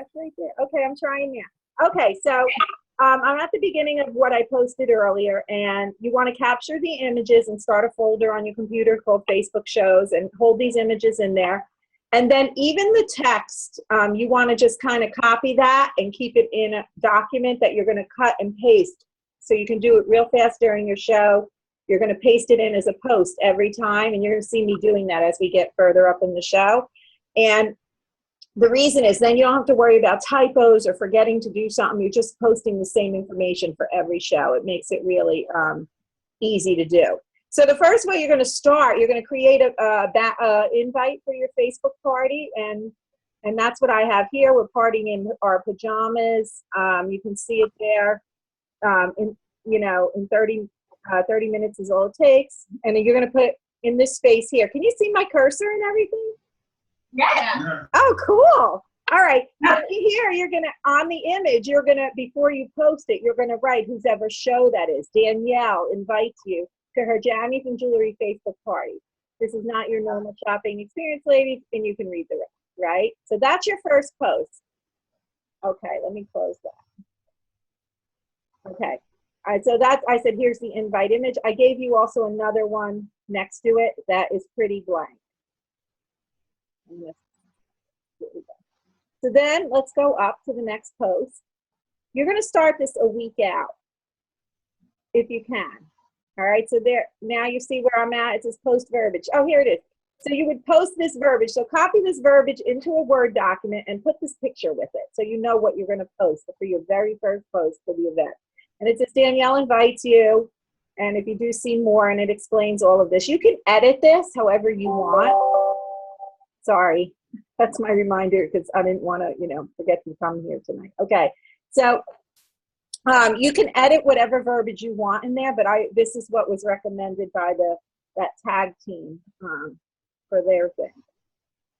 That's right there. Okay, I'm trying now. Okay, so I'm at the beginning of what I posted earlier, and you want to capture the images and start a folder on your computer called Facebook Shows and hold these images in there. And then even the text, you want to just kind of copy that and keep it in a document that you're going to cut and paste. So you can do it real fast during your show. You're going to paste it in as a post every time, and you're going to see me doing that as we get further up in the show. And the reason is then you don't have to worry about typos or forgetting to do something. You're just posting the same information for every show. It makes it really easy to do. So the first way you're going to start, you're going to create a invite for your Facebook party, and that's what I have here. We're partying in our pajamas. You can see it there. In 30 minutes is all it takes, and then you're going to put in this space here. Can you see my cursor and everything? Yeah. Oh, cool. All right. Now here, you're going to, on the image, you're going to, before you post it, you're going to write whose ever show that is. Danielle invites you to her Jammies and Jewelry Facebook party. This is not your normal shopping experience, ladies, and you can read the rest, right? So that's your first post. Okay, let me close that. Okay. All right, so that's, I said, here's the invite image. I gave you also another one next to it that is pretty blank. So then let's go up to the next post. You're going to start this a week out, if you can. All right, so there, now you see where I'm at. It says post verbiage. Oh, here it is. So you would post this verbiage. So copy this verbiage into a Word document and put this picture with it so you know what you're going to post for your very first post for the event. And it says Danielle invites you. And if you do see more, and it explains all of this, you can edit this however you want. Sorry, that's my reminder because I didn't want to, forget to come here tonight. Okay, so you can edit whatever verbiage you want in there, but this is what was recommended by that tag team for their thing.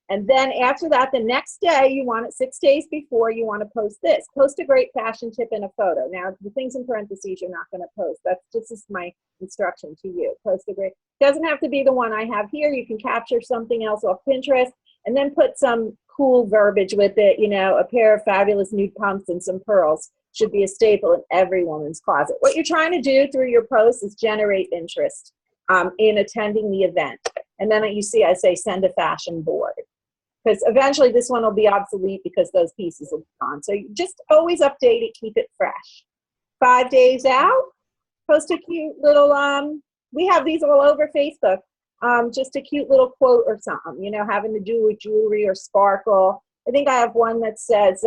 And then after that, the next day, you want it 6 days before, you want to post this. Post a great fashion tip in a photo. Now, the things in parentheses you're not going to post. That's just my instruction to you. Post a great, doesn't have to be the one I have here. You can capture something else off Pinterest and then put some cool verbiage with it. A pair of fabulous nude pumps and some pearls should be a staple in every woman's closet. What you're trying to do through your posts is generate interest in attending the event. And then you see I say send a fashion board. Because eventually this one will be obsolete because those pieces will be gone. So you just always update it, keep it fresh. 5 days out, post a cute little, we have these all over Facebook, just a cute little quote or something, having to do with jewelry or sparkle. I think I have one that says,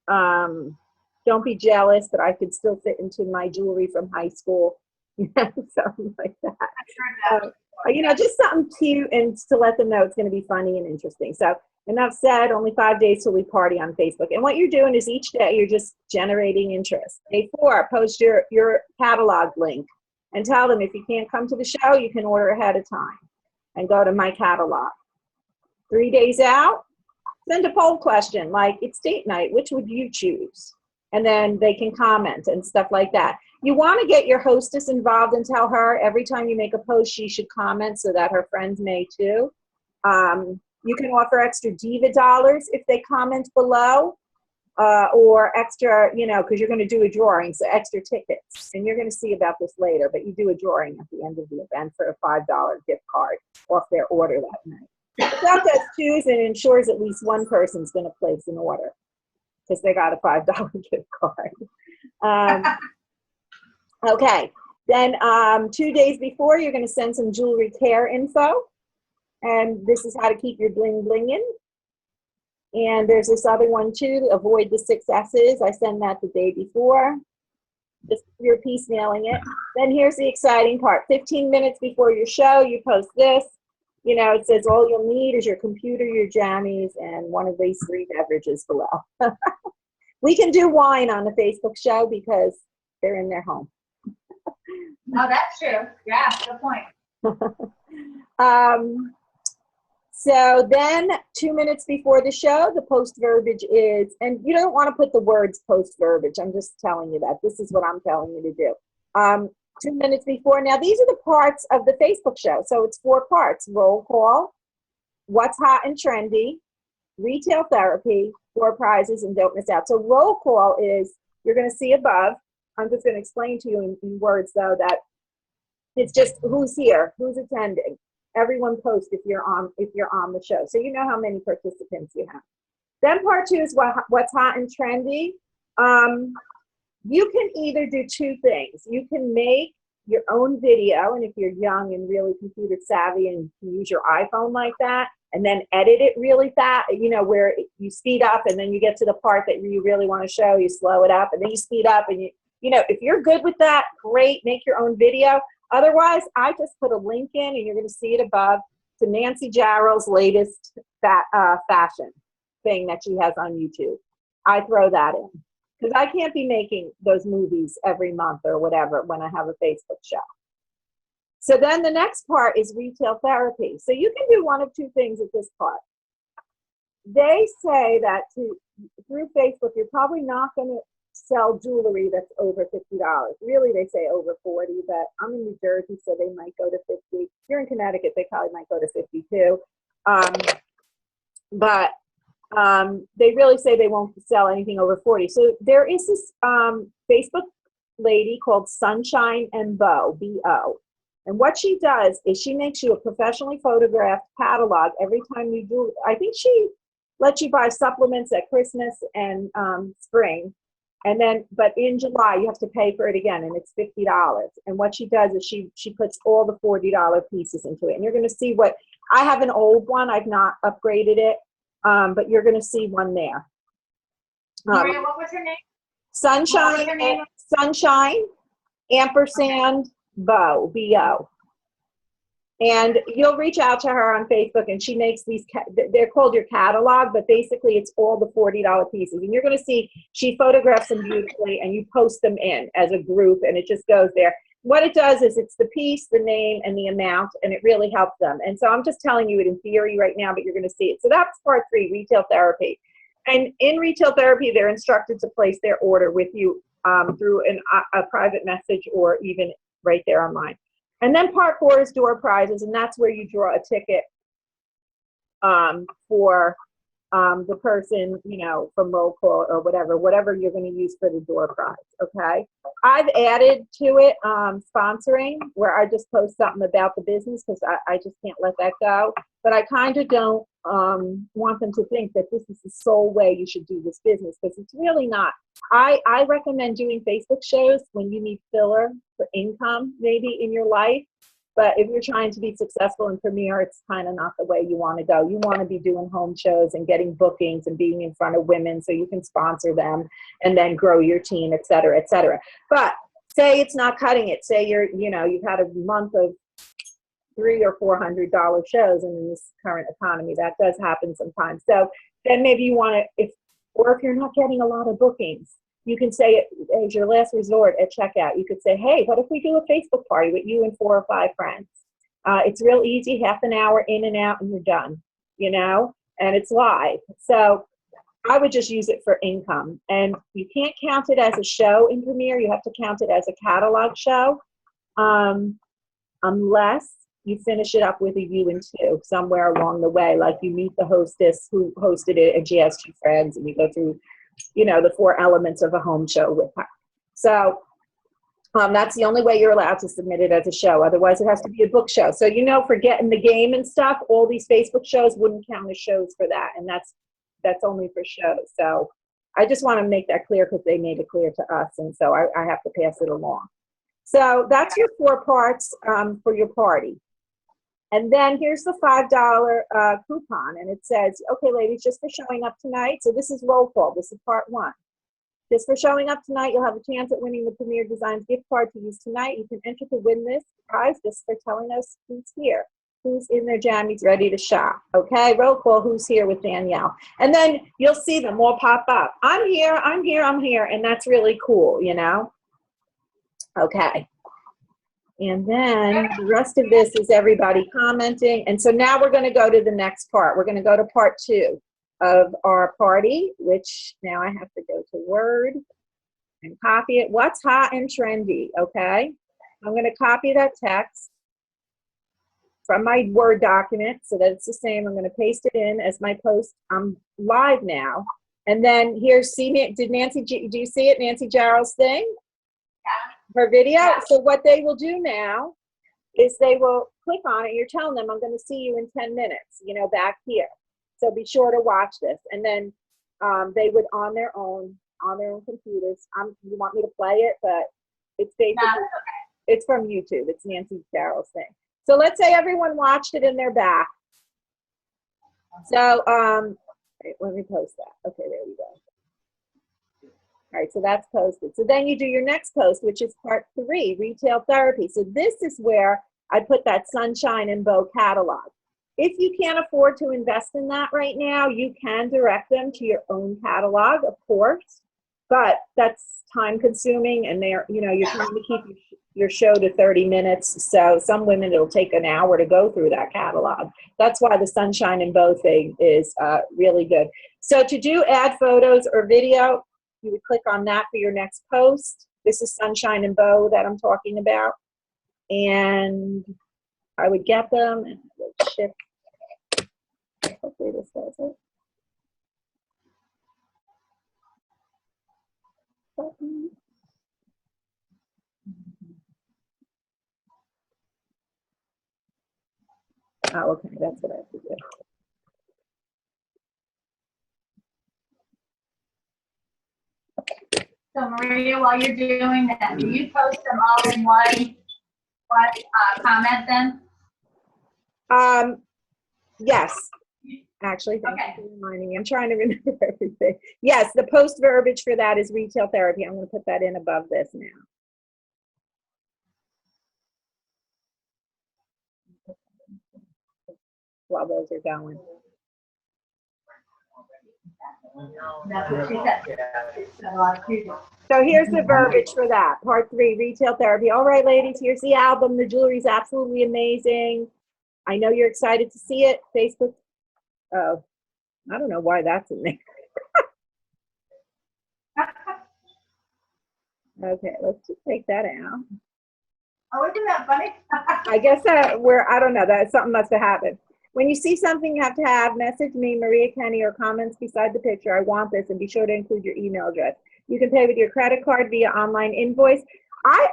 don't be jealous that I could still fit into my jewelry from high school, something like that. Just something cute and to let them know it's going to be funny and interesting. So enough said, only 5 days till we party on Facebook. And what you're doing is each day you're just generating interest. Day 4, post your catalog link and tell them if you can't come to the show, you can order ahead of time and go to my catalog. 3 days out, send a poll question like it's date night, which would you choose? And then they can comment and stuff like that. You want to get your hostess involved and tell her every time you make a post, she should comment so that her friends may too. You can offer extra diva dollars if they comment below, or extra, because you're going to do a drawing, so extra tickets. And you're going to see about this later, but you do a drawing at the end of the event for a $5 gift card off their order that night. That does choose and ensures at least one person's going to place an order because they got a $5 gift card. Okay, then 2 days before, you're going to send some jewelry care info. And this is how to keep your bling blinging. And there's this other one too, avoid the 6 S's. I send that the day before. Just you're piecemealing it. Then here's the exciting part. 15 minutes before your show, you post this. It says all you'll need is your computer, your jammies, and one of these 3 beverages below. We can do wine on the Facebook show because they're in their home. Oh, that's true. Yeah, good point. So then 2 minutes before the show, the post verbiage is, and you don't want to put the words post verbiage. I'm just telling you that. This is what I'm telling you to do. 2 minutes before. Now, these are the parts of the Facebook show. So it's 4 parts. Roll call, what's hot and trendy, retail therapy, door prizes, and don't miss out. So roll call is, you're going to see above. I'm just going to explain to you in words, though, that it's just who's here, who's attending. Everyone post if you're on the show, so you know how many participants you have. Then part 2 is what's hot and trendy. You can either do 2 things. You can make your own video, and if you're young and really computer savvy and can use your iPhone like that, and then edit it really fast, you know, where you speed up and then you get to the part that you really want to show, you slow it up, and then you speed up, and you know, if you're good with that, great, make your own video. Otherwise, I just put a link in, and you're going to see it above, to Nancy Jarrell's latest fashion thing that she has on YouTube. I throw that in because I can't be making those movies every month or whatever when I have a Facebook show. So then the next part is retail therapy. So you can do one of 2 things at this part. They say that through Facebook, you're probably not going to sell jewelry that's over $50. Really, they say over 40, but I'm in New Jersey, so they might go to 50. If you're in Connecticut, they probably might go to 52. But they really say they won't sell anything over 40. So there is this Facebook lady called Sunshine and Bo, B-O. And what she does is she makes you a professionally photographed catalog every time you do. I think she lets you buy supplements at Christmas and spring. And then, but in July, you have to pay for it again, and it's $50. And what she does is she puts all the $40 pieces into it. And you're going to see what, I have an old one. I've not upgraded it, but you're going to see one there. Maria, what was her name? Sunshine, ampersand, Bo, B-O. And you'll reach out to her on Facebook, and she makes these, they're called your catalog, but basically it's all the $40 pieces. And you're going to see she photographs them beautifully, and you post them in as a group, and it just goes there. What it does is it's the piece, the name, and the amount, and it really helps them. And so I'm just telling you it in theory right now, but you're going to see it. So that's part 3, retail therapy. And in retail therapy, they're instructed to place their order with you through a private message or even right there online. And then part 4 is door prizes, and that's where you draw a ticket for the person, you know, from roll call or whatever you're going to use for the door prize, okay? I've added to it sponsoring, where I just post something about the business because I just can't let that go. But I kind of don't want them to think that this is the sole way you should do this business, because it's really not. I recommend doing Facebook shows when you need filler for income maybe in your life. But if you're trying to be successful in Premier, it's kind of not the way you want to go. You want to be doing home shows and getting bookings and being in front of women so you can sponsor them and then grow your team, et cetera, et cetera. But say it's not cutting it. Say you've had a month of $300 or $400 shows, and in this current economy, that does happen sometimes. So then maybe you want to, if you're not getting a lot of bookings, you can say as your last resort at checkout, you could say, hey, what if we do a Facebook party with you and 4 or 5 friends? It's real easy, half an hour in and out, and you're done, you know, and it's live. So I would just use it for income. And you can't count it as a show in Premier. You have to count it as a catalog show, unless you finish it up with a U&2 somewhere along the way, like you meet the hostess who hosted it and she has 2 friends, and you go through, you know, the 4 elements of a home show with her. So that's the only way you're allowed to submit it as a show. Otherwise, it has to be a book show. So, you know, for getting the game and stuff, all these Facebook shows wouldn't count as shows for that. And that's only for shows. So I just want to make that clear because they made it clear to us. And so I have to pass it along. So that's your 4 parts for your party. And then here's the $5 coupon, and it says, okay, ladies, just for showing up tonight. So this is roll call. This is part 1. Just for showing up tonight, you'll have a chance at winning the Premier Designs gift card to use tonight. You can enter to win this prize just for telling us who's here, who's in their jammies ready to shop. Okay, roll call, who's here with Danielle. And then you'll see them all pop up. I'm here, I'm here, I'm here. And that's really cool, you know? Okay. And then the rest of this is everybody commenting. And so now we're going to go to the next part. We're going to go to part 2 of our party, which now I have to go to Word and copy it. What's hot and trendy, okay? I'm going to copy that text. from my Word document so that it's the same. I'm going to paste it in as my post. I'm live now. And then here's, did Nancy, do you see it, Nancy Jarrell's thing? Yeah. Her video? Yeah. So what they will do now is they will click on it. You're telling them, I'm going to see you in 10 minutes, you know, back here. So be sure to watch this. And then they would on their own computers. You want me to play it, but it's basically, No, it's okay. it's from YouTube. It's Nancy Jarrell's thing. So let's say everyone watched it and they're back. So wait, let me post that. Okay, there we go. All right, so that's posted. So then you do your next post, which is part 3, retail therapy. So this is where I put that Sunshine and Bow catalog. If you can't afford to invest in that right now, you can direct them to your own catalog, of course, but that's time consuming, and they're, you know, you're trying to keep your show to 30 minutes. So some women, it'll take an hour to go through that catalog. That's why the Sunshine and Bow thing is really good. So to do add photos or video, you would click on that for your next post. This is Sunshine and Bow that I'm talking about. And I would get them and I would ship. Hopefully this does it. Oh, okay, that's what I have to do. So Maria, while you're doing that, do you post them all in one comment then? Yes. Actually, thank Okay. you for reminding me. I'm trying to remember everything. Yes, the post verbiage for that is retail therapy. I'm going to put that in above this now. While those are going. That's what she said. It's a lot of people. So here's the verbiage for that. Part 3, retail therapy. All right, ladies, here's the album. The jewelry is absolutely amazing. I know you're excited to see it. Facebook. Oh, I don't know why that's in there. Okay, let's just take that out. Oh, isn't that funny? I guess I don't know, that something must have happened. When you see something you have to have, message me, Maria Kenny, or comments beside the picture, I want this, and be sure to include your email address. You can pay with your credit card via online invoice.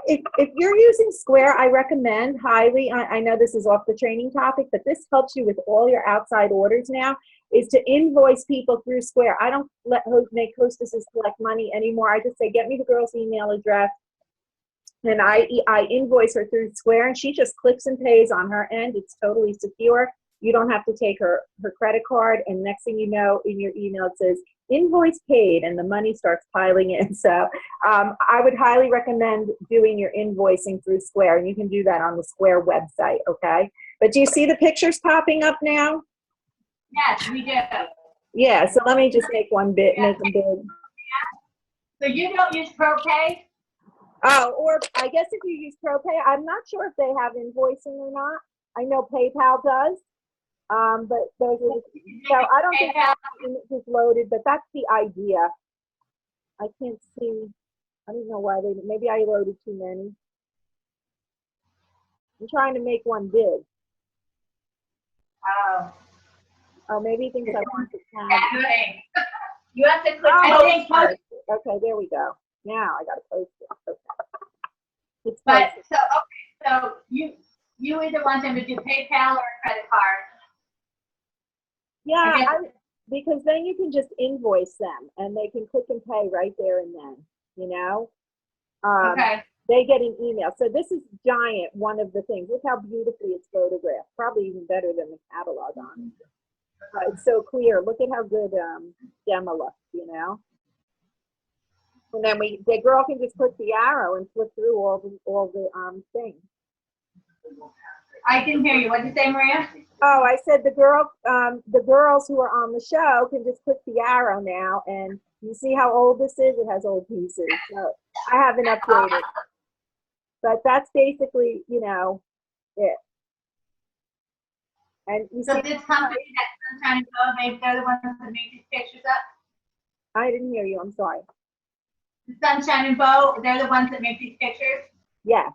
If you're using Square, I recommend highly, I know this is off the training topic, but this helps you with all your outside orders now, is to invoice people through Square. I don't make hostesses collect money anymore. I just say, get me the girl's email address, and I invoice her through Square, and she just clicks and pays on her end. It's totally secure. You don't have to take her credit card, and next thing you know, in your email it says invoice paid, and the money starts piling in. So I would highly recommend doing your invoicing through Square, and you can do that on the Square website, okay? But do you see the pictures popping up now? Yes, we do. Yeah, so let me just make them big. So you don't use ProPay? Oh, or I guess if you use ProPay, I'm not sure if they have invoicing or not. I know PayPal does. But those are so I don't think that is loaded, but that's the idea. I can't see. I don't know why maybe I loaded too many. I'm trying to make one big. Oh, maybe he thinks I want to count. You have to click. Oh, I think post. Okay, there we go. Now I got to post it. Okay. It's But posted. so you either want them to do PayPal or a credit card. Yeah, because then you can just invoice them and they can click and pay right there and then, you know? Okay. They get an email. So this is giant, one of the things. Look how beautifully it's photographed. Probably even better than the catalog on it. It's so clear. Look at how good Gemma looks, you know? And then the girl can just click the arrow and flip through all the things. I didn't hear you. What did you say, Maria? Oh, I said the girls who are on the show can just click the arrow now, and you see how old this is? It has old pieces. So I haven't updated. But that's basically, you know, it. And you So see, this company that Sunshine and Bow, they're the ones that make these pictures up? I didn't hear you. I'm sorry. The Sunshine and Bow, they're the ones that make these pictures? Yes.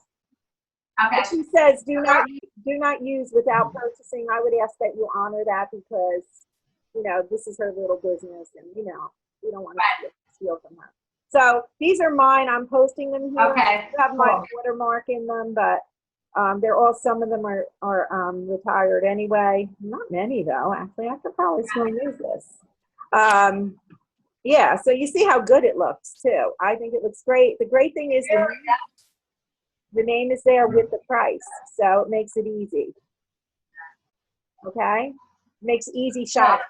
Okay. But she says, do not use without purchasing. I would ask that you honor that because, you know, this is her little business and, you know, we don't want to steal from her. So these are mine. I'm posting them here. Okay, I have my cool. watermark in them, but they're all, some of them are retired anyway. Not many though, actually. I could probably still use this. Yeah, so you see how good it looks too. I think it looks great. The great thing is the name is there with the price, so it makes it easy. Okay? Makes easy shopping.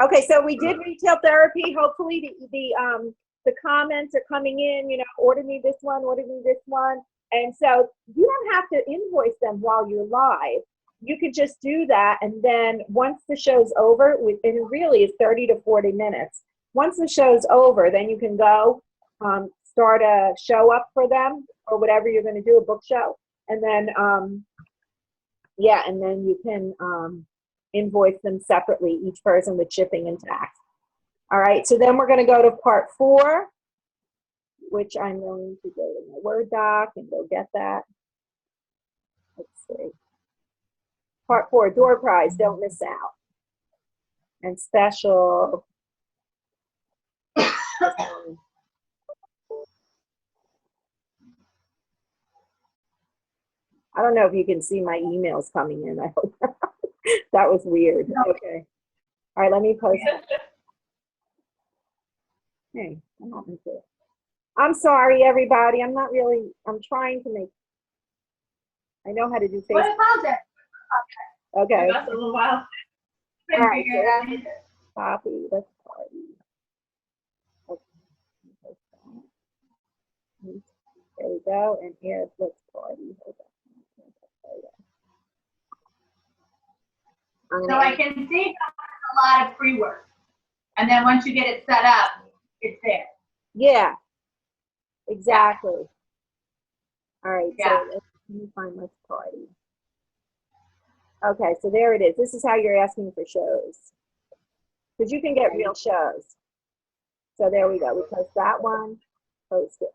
Okay, so we did retail therapy. Hopefully the comments are coming in, you know, order me this one, order me this one. And so you don't have to invoice them while you're live. You could just do that, and then once the show's over, and it really is 30 to 40 minutes. Once the show's over, then you can go start a show up for them or whatever you're going to do, a book show, and then yeah, and then you can invoice them separately, each person with shipping and tax. All right, so then we're going to go to part 4, which I'm going to go to my Word doc and go get that. Let's see. Part 4, door prize, don't miss out. And special. I don't know if you can see my emails coming in. I hope that was weird. Okay. All right, let me post it. Hey, what happened to it? I'm sorry, everybody. I'm trying to make, I know how to do What Facebook. about it? Okay. That's a little while. All right, so copy, let's party. Okay. There we go, and here's let's party. Hold on. So I can see a lot of pre-work. And then once you get it set up, it's there. Yeah, exactly. All right, Yeah. so let me find let's party. Okay, so there it is. This is how you're asking for shows. Because you can get real shows. So there we go. We post that one, post it.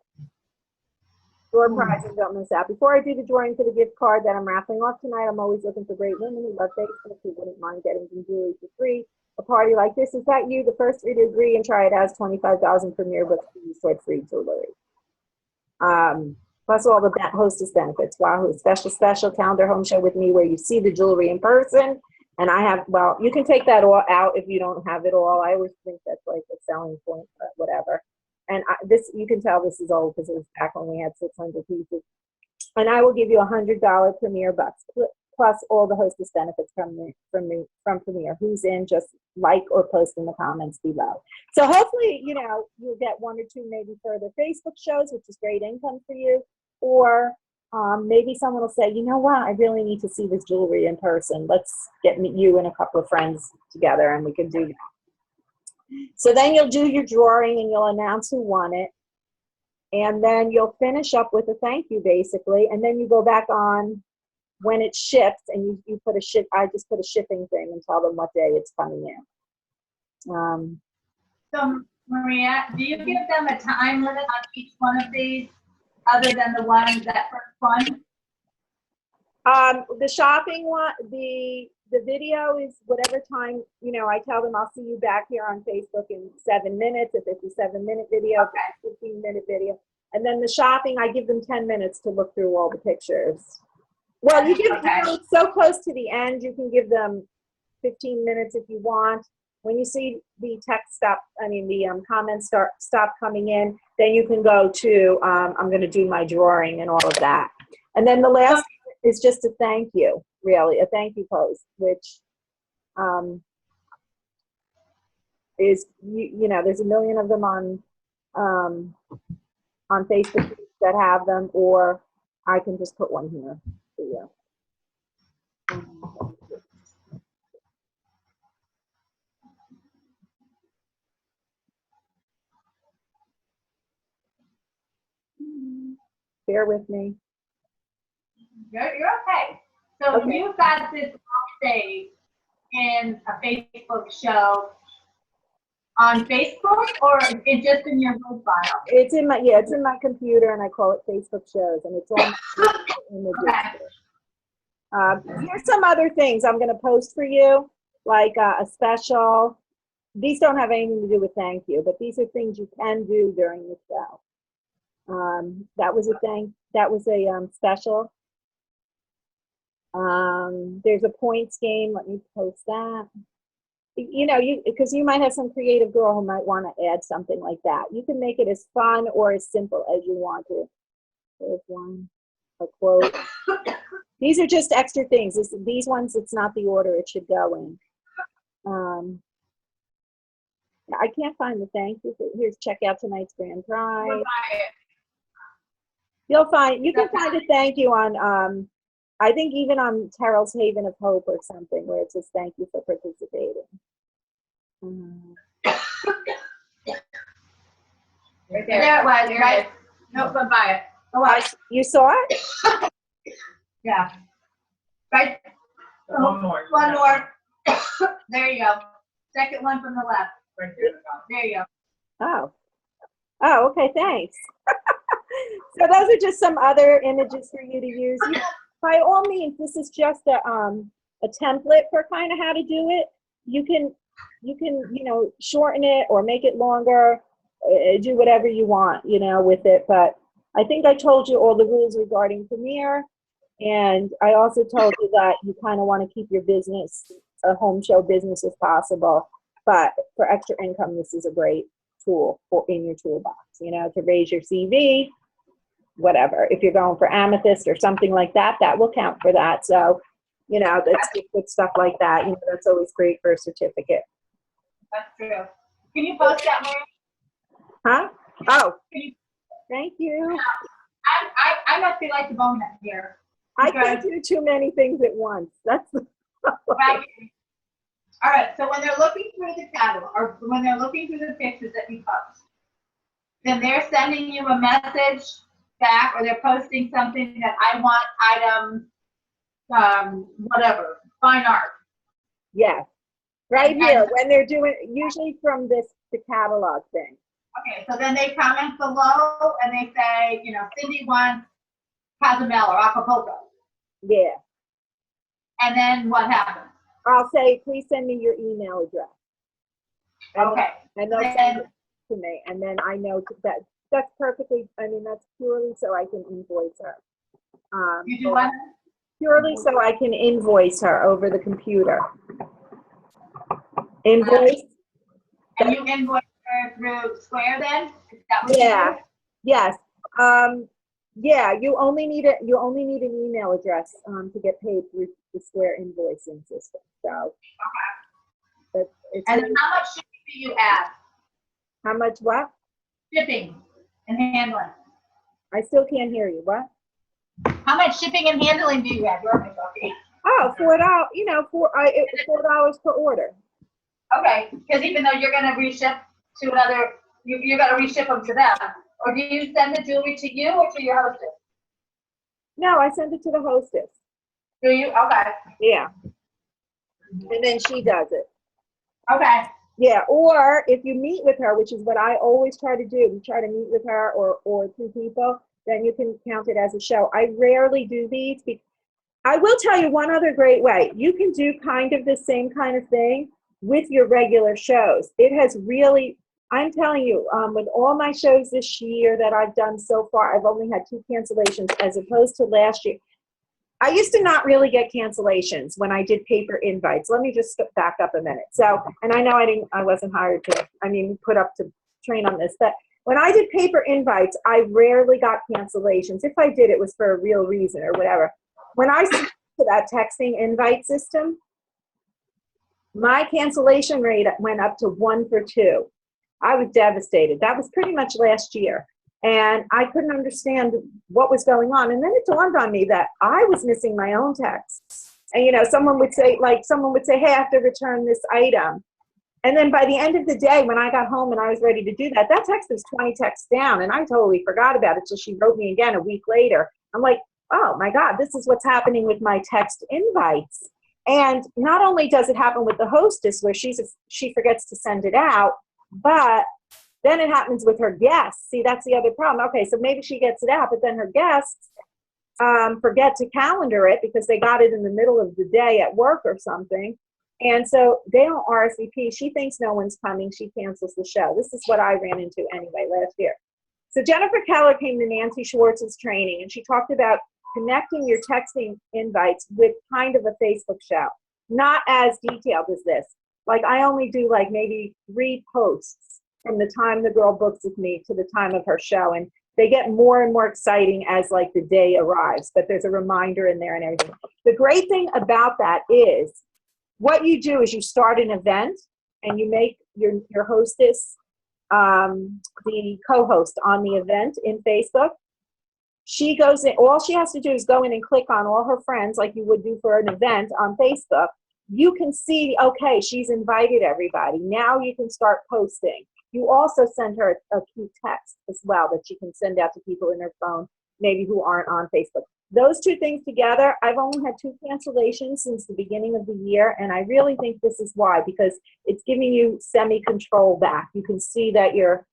Door prizes, don't miss out. Before I do the drawing for the gift card that I'm raffling off tonight, I'm always looking for great women who love Facebook who wouldn't mind getting some jewelry for free. A party like this, is that you? The first 3 to agree and try it as 25,000 premier books to use toward free jewelry. Plus all the hostess benefits. Wahoo, special calendar home show with me where you see the jewelry in person. And I have, well, you can take that all out if you don't have it all. I always think that's like a selling point, but whatever. And this, you can tell this is old because it was back when we had 600 pieces. And I will give you $100 Premier bucks, plus all the hostess benefits from Premier. Who's in, just like or post in the comments below. So hopefully, you know, you'll get 1 or 2 maybe further Facebook shows, which is great income for you. Or maybe someone will say, you know what, I really need to see this jewelry in person. Let's get you and a couple of friends together and we can do that. So then you'll do your drawing and you'll announce who won it. And then you'll finish up with a thank you, basically. And then you go back on when it ships and you put I just put a shipping thing and tell them what day it's coming in. So Maria, do you give them a time limit on each one of these other than the ones that first one? The shopping one, the video is whatever time, you know, I tell them I'll see you back here on Facebook in 7 minutes, a 57-minute video, Okay. 15-minute video. And then the shopping, I give them 10 minutes to look through all the pictures. Well, you give, you know, it's so close to the end, you can give them 15 minutes if you want. When you see the text the comments stop coming in, then you can go to, I'm going to do my drawing and all of that. And then the last is just a thank you, really, a thank you post, which is, you know, there's a million of them on Facebook that have them, or I can just put one here for you. Bear with me. You're okay. So Okay. you've got this saved in a Facebook show On Facebook or it's just in your profile? It's in my computer, and I call it Facebook Shows, and it's on images. Here's some other things I'm going to post for you, like a special. These don't have anything to do with thank you, but these are things you can do during the show. That was a special. There's a points game. Let me post that. Because you might have some creative girl who might want to add something like that. You can make it as fun or as simple as you want to. There's one, a quote. These are just extra things. These ones, it's not the order it should go in. I can't find the thank you. Here's check out tonight's grand prize. You can find a thank you on, I think even on Terrell's Haven of Hope or something, where it says thank you for participating. Right there it was, right? Nope, go by it. Go on. You saw it? Yeah. Right. One more. One more. There you go. Second one from the left. Right there. There you go. Oh, okay, thanks. So those are just some other images for you to use. By all means, this is just a template for kind of how to do it. You can shorten it or make it longer, do whatever you want, with it. But I think I told you all the rules regarding Premiere, and I also told you that you kind of want to keep your business a home show business as possible. But for extra income, this is a great tool in your toolbox, to raise your CV, whatever. If you're going for Amethyst or something like that, that will count for that. So, that's good stuff like that. That's always great for a certificate. That's true. Can you post that, Maria? Huh? Oh, thank you. I must be like the bonehead here. I can't do too many things at once. That's the Right. All right, so when they're looking through the catalog, or when they're looking through the pictures that you post, then they're sending you a message back, or they're posting something that I want item, whatever, fine art. Yes. Right here, when they're doing, usually from the catalog thing. Okay, so then they comment below and they say, Cindy wants Cozumel or Acapulco. Yeah. And then what happens? I'll say, please send me your email address. Okay. And they'll send it to me. And then I know that's perfectly, that's purely so I can invoice her. You do what? Purely so I can invoice her over the computer. Invoice. And you invoice her through Square then? Is that what Yeah. you do? Yes. Yeah, you only need an email address to get paid through the Square invoicing system. So okay. And then how much shipping do you add? How much what? Shipping and handling. I still can't hear you. What? How much shipping and handling do you add? Oh, $4. $4 per order. Okay, because even though you're going to reship to another, you're going to reship them to them. Or do you send the jewelry to you or to your hostess? No, I send it to the hostess. Do you? Okay. Yeah. And then she does it. Okay. Yeah, or if you meet with her, which is what I always try to do, we try to meet with her or two people, then you can count it as a show. I rarely do these. I will tell you one other great way. You can do kind of the same kind of thing with your regular shows. It has really, I'm telling you, with all my shows this year that I've done so far, I've only had 2 cancellations as opposed to last year. I used to not really get cancellations when I did paper invites. Let me just back up a minute. So, and I know I wasn't hired to, put up to train on this, but when I did paper invites, I rarely got cancellations. If I did, it was for a real reason or whatever. When I switched to that texting invite system, my cancellation rate went up to 1 for 2. I was devastated. That was pretty much last year. And I couldn't understand what was going on. And then it dawned on me that I was missing my own texts. And, someone would say, hey, I have to return this item. And then by the end of the day, when I got home and I was ready to do that, that text was 20 texts down. And I totally forgot about it till she wrote me again a week later. I'm like, oh, my God, this is what's happening with my text invites. And not only does it happen with the hostess where she forgets to send it out, But then it happens with her guests. See, that's the other problem. Okay, so maybe she gets it out, but then her guests forget to calendar it because they got it in the middle of the day at work or something. And so they don't RSVP. She thinks no one's coming. She cancels the show. This is what I ran into anyway last year. So Jennifer Keller came to Nancy Schwartz's training, and she talked about connecting your texting invites with kind of a Facebook show. Not as detailed as this. Like I only do like maybe 3 posts from the time the girl books with me to the time of her show. And they get more and more exciting as like the day arrives, but there's a reminder in there and everything. The great thing about that is what you do is you start an event and you make your hostess the co-host on the event in Facebook. She goes in, all she has to do is go in and click on all her friends like you would do for an event on Facebook. You can see, okay, she's invited everybody. Now you can start posting. You also send her a cute text as well that she can send out to people in her phone, maybe who aren't on Facebook. Those 2 things together, I've only had 2 cancellations since the beginning of the year, and I really think this is why, because it's giving you semi-control back. You can see that your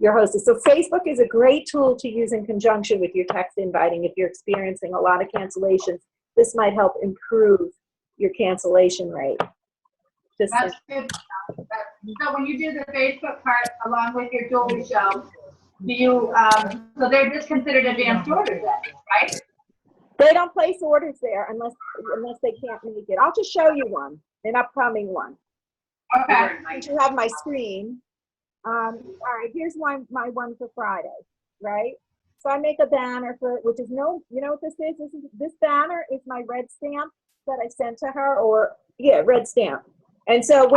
hostess. So Facebook is a great tool to use in conjunction with your text inviting. If you're experiencing a lot of cancellations, this might help improve your cancellation rate. That's good. So when you do the Facebook part along with your jewelry show, do you, so they're just considered advanced orders then, right? They don't place orders there unless they can't make it. I'll just show you one, an upcoming one. Okay. Since you have my screen. All right, here's my one for Friday, right? So I make a banner for, which is no, you know what this is? This banner is my red stamp that I sent to her, or yeah, red stamp. And so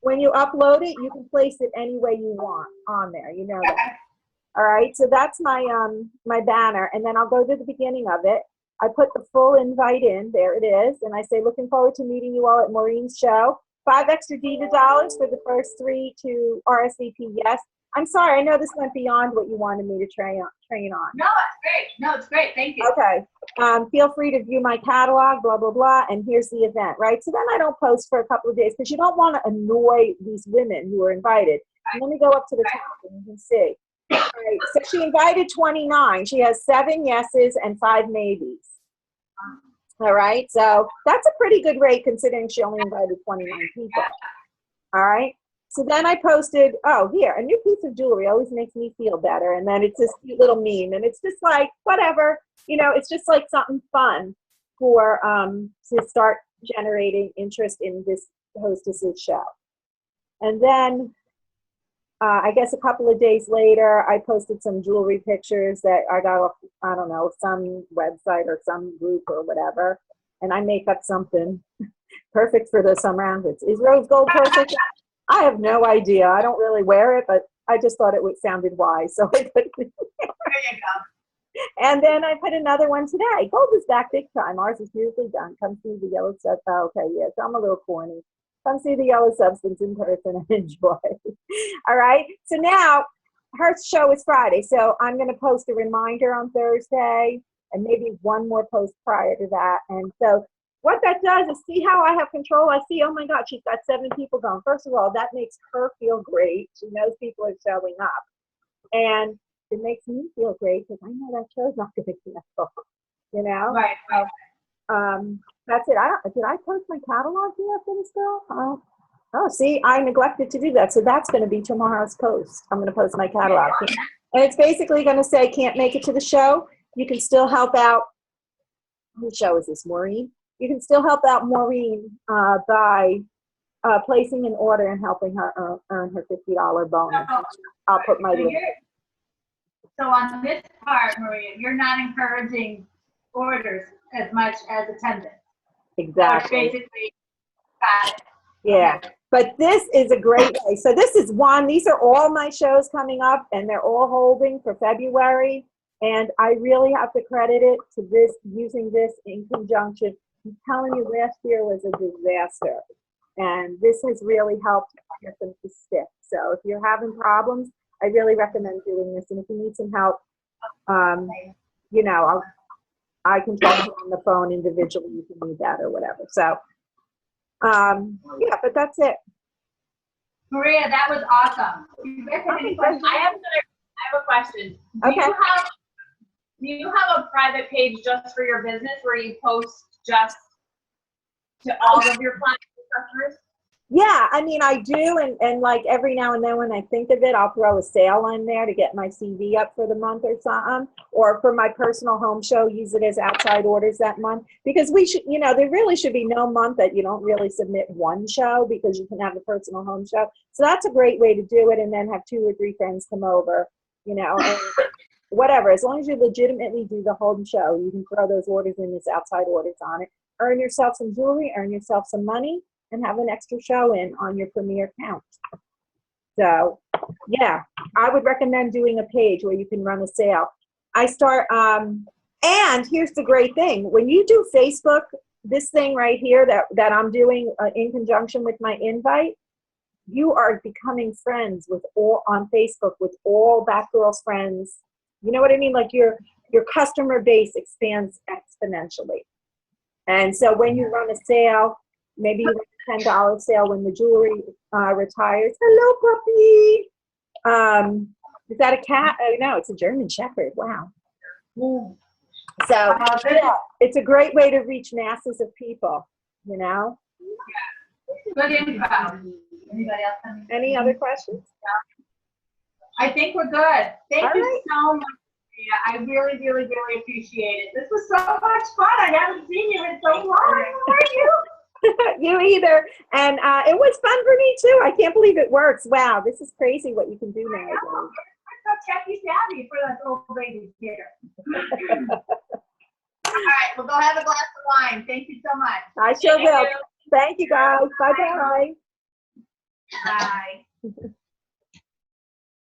when you upload it, you can place it any way you want on there, you know that. All right, so that's my my banner, and then I'll go to the beginning of it. I put the full invite in, there it is, and I say, looking forward to meeting you all at Maureen's show. 5 extra Diva dollars for the first 3 to RSVP yes. I'm sorry, I know this went beyond what you wanted me to train on. No, it's great. No, it's great. Thank you. Okay. Feel free to view my catalog, blah, blah, blah, and here's the event, right? So then I don't post for a couple of days because you don't want to annoy these women who are invited. And let me go up to the top and you can see. All right, so she invited 29. She has 7 yeses and 5 maybes. All right, so that's a pretty good rate considering she only invited 29 people. All right, so then I posted, oh, here, a new piece of jewelry always makes me feel better. And then it's this cute little meme, and it's just like, whatever, you know, it's just like something fun for, to start generating interest in this hostess's show. And then, I guess a couple of days later, I posted some jewelry pictures that I got off, I don't know, some website or some group or whatever. And I make up something perfect for the summer outfits. Is rose gold perfect? I have no idea. I don't really wear it, but I just thought it sounded wise. So I put it There you go. And then I put another one today. Gold is back big time. Ours is beautifully done. Come see the yellow stuff. Oh, okay, yeah, so I'm a little corny. Come see the yellow substance in person and enjoy. All right. So now her show is Friday. So I'm going to post a reminder on Thursday and maybe one more post prior to that. And so what that does is see how I have control. I see, oh my God, she's got 7 people going. First of all, that makes her feel great. She knows people are showing up. And it makes me feel great because I know that show's not going to cancel, you know? Right. So, that's it. Did I post my catalog here for this girl? Oh, see, I neglected to do that. So that's going to be tomorrow's post. I'm going to post my catalog. And it's basically going to say, can't make it to the show. You can still help out. Whose show is this, Maureen? You can still help out Maureen by placing an order and helping her earn her $50 bonus. I'll put my link. So on this part, Maria, you're not encouraging orders as much as attendance. Exactly. Basically, got it. Yeah, but this is a great way. So this is one. These are all my shows coming up, and they're all holding for February. And I really have to credit it to this, using this in conjunction. I'm telling you, last year was a disaster, and this has really helped get them to stick. So if you're having problems, I really recommend doing this. And if you need some help, you know, I can talk to you on the phone individually if you need that or whatever. So, yeah, but that's it. Maria, that was awesome. You guys have any questions? I have a question. Okay. Do you have a private page just for your business where you post just to all of your clients and customers? Yeah, I mean, I do, and like every now and then when I think of it, I'll throw a sale on there to get my CV up for the month or something, or for my personal home show, use it as outside orders that month. Because we should, you know, there really should be no month that you don't really submit one show, because you can have a personal home show. So that's a great way to do it, and then have 2 or 3 friends come over, you know, and whatever. As long as you legitimately do the home show, you can throw those orders in as outside orders on it. Earn yourself some jewelry, earn yourself some money, and have an extra show in on your premier account. So yeah, I would recommend doing a page where you can run a sale. And here's the great thing. When you do Facebook, this thing right here that I'm doing in conjunction with my invite, you are becoming friends with on Facebook with all that girl's friends. You know what I mean? Like your customer base expands exponentially. And so when you run a sale, maybe you run a $10 sale when the jewelry retires. Hello, puppy. Is that a cat? Oh, no, it's a German Shepherd. Wow. So yeah, it's a great way to reach masses of people, you know? Good info. Anybody else? have Any other questions? I think we're good. Thank All you right. so much. Yeah, I really, really, really appreciate it. This was so much fun. I haven't seen you in so long. How are you? You either. And it was fun for me too. I can't believe it works. Wow, this is crazy what you can do nowadays. I'm so techie savvy for that little baby here. All right, well, go have a glass of wine. Thank you so much. I sure Thank will. you. Thank you guys. Bye-bye. Bye.